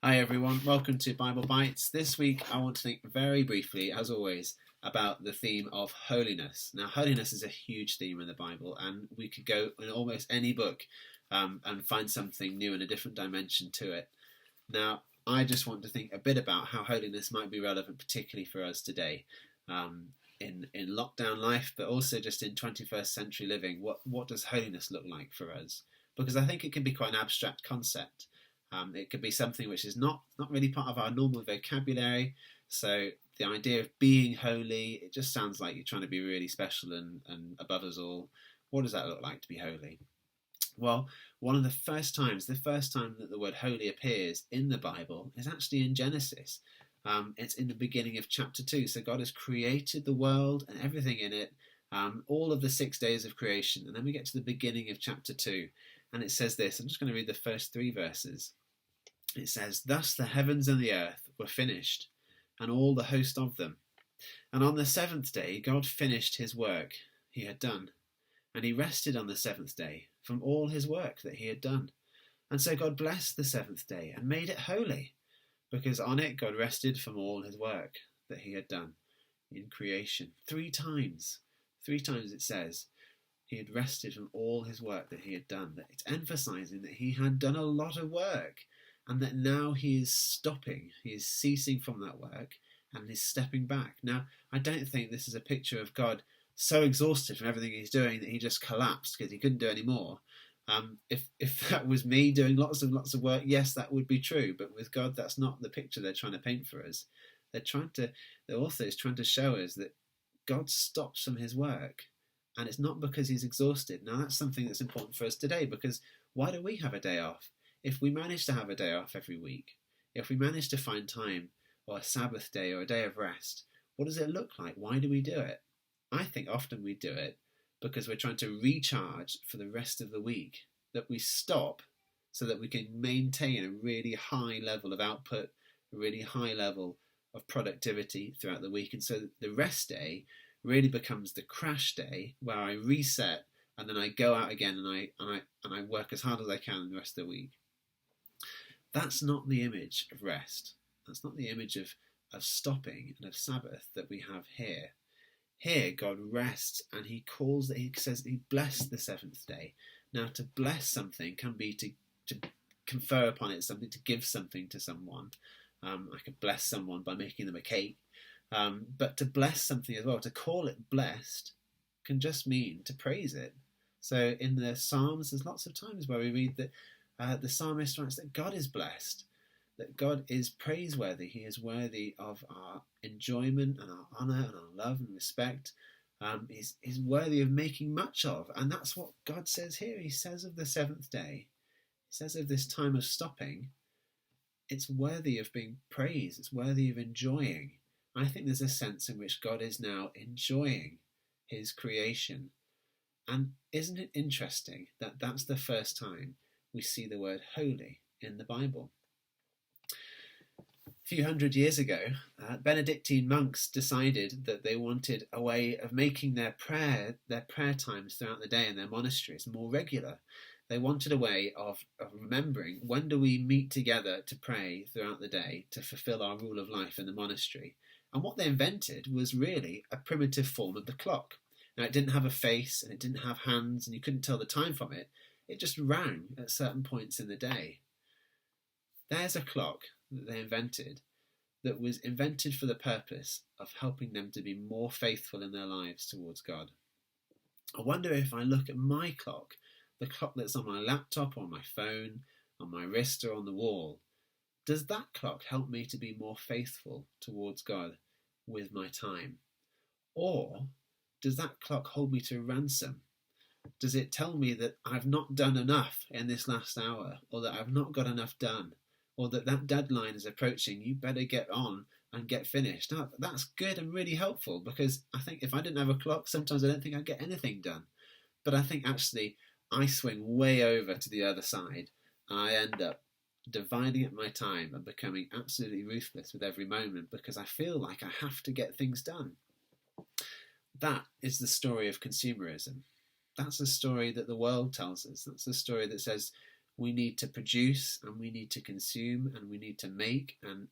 Hi everyone, welcome to Bible Bites. This week I want to think very briefly, as always, about the theme of holiness. Now, holiness is a huge theme in the Bible, and we could go in almost any book and find something new and a different dimension to it. Now, I just want to think a bit about how holiness might be relevant, particularly for us today, in lockdown life, but also just in 21st century living. What does holiness look like for us? Because I think it can be quite an abstract concept. It could be something which is not really part of our normal vocabulary. So the idea of being holy, it just sounds like you're trying to be really special and above us all. What does that look like to be holy? Well, the first time that the word holy appears in the Bible is actually in Genesis. It's in the beginning of chapter 2. So God has created the world and everything in it, all of the 6 days of creation. And then we get to the beginning of chapter 2. And it says this. I'm just going to read the first 3 verses. It says, "Thus the heavens and the earth were finished, and all the host of them. And on the 7th day God finished his work he had done. And he rested on the 7th day from all his work that he had done. And so God blessed the 7th day and made it holy, because on it God rested from all his work that he had done in creation." 3 times. 3 times it says he had rested from all his work that he had done. That it's emphasizing that he had done a lot of work and that now he is stopping, he is ceasing from that work and is stepping back. Now, I don't think this is a picture of God so exhausted from everything he's doing that he just collapsed because he couldn't do any more. If that was me doing lots of work, yes, that would be true. But with God, that's not the picture they're trying to paint for us. The author is trying to show us that God stops from his work, and it's not because he's exhausted. Now, that's something that's important for us today, because why do we have a day off? If we manage to have a day off every week, if we manage to find time, or a Sabbath day, or a day of rest, what does it look like? Why do we do it? I think often we do it because we're trying to recharge for the rest of the week, that we stop so that we can maintain a really high level of output, a really high level of productivity throughout the week. And so the rest day really becomes the crash day where I reset and then I go out again and I work as hard as I can the rest of the week. That's not the image of rest. That's not the image of stopping and of Sabbath that we have here. Here, God rests and he says he blessed the 7th day. Now, to bless something can be to confer upon it something, to give something to someone. I could bless someone by making them a cake. But to bless something as well, to call it blessed, can just mean to praise it. So in the Psalms, there's lots of times where we read that the psalmist writes that God is blessed, that God is praiseworthy. He is worthy of our enjoyment and our honour and our love and respect. He's worthy of making much of. And that's what God says here. He says of the 7th day, he says of this time of stopping, it's worthy of being praised. It's worthy of enjoying. I think there's a sense in which God is now enjoying his creation. And isn't it interesting that that's the first time we see the word holy in the Bible? A few hundred years ago, Benedictine monks decided that they wanted a way of making their prayer times throughout the day in their monasteries more regular. They wanted a way of remembering, when do we meet together to pray throughout the day to fulfill our rule of life in the monastery? And what they invented was really a primitive form of the clock. Now, it didn't have a face and it didn't have hands and you couldn't tell the time from it. It just rang at certain points in the day. There's a clock that they invented that was invented for the purpose of helping them to be more faithful in their lives towards God. I wonder if I look at my clock, the clock that's on my laptop or my phone, on my wrist or on the wall, does that clock help me to be more faithful towards God with my time? Or does that clock hold me to ransom? Does it tell me that I've not done enough in this last hour, or that I've not got enough done, or that deadline is approaching, you better get on and get finished? Now, that's good and really helpful, because I think if I didn't have a clock, sometimes I don't think I'd get anything done. But I think actually I swing way over to the other side and I end up dividing up my time and becoming absolutely ruthless with every moment because I feel like I have to get things done. That is the story of consumerism. That's the story that the world tells us. That's the story that says We need to produce, and we need to consume, and we need to make. And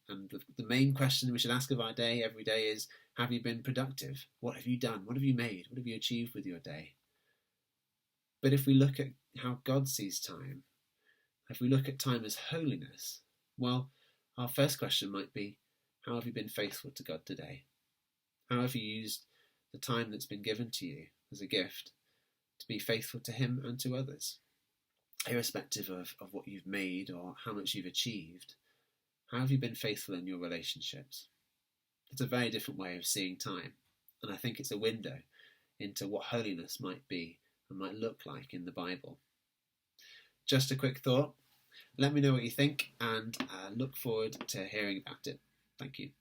the main question we should ask of our day every day is, have you been productive? What have you done? What have you made? What have you achieved with your day? But if we look at how God sees time, if we look at time as holiness, well, our first question might be, how have you been faithful to God today? How have you used the time that's been given to you as a gift to be faithful to Him and to others? Irrespective of what you've made or how much you've achieved, how have you been faithful in your relationships? It's a very different way of seeing time, and I think it's a window into what holiness might be and might look like in the Bible. Just a quick thought. Let me know what you think, and look forward to hearing about it. Thank you.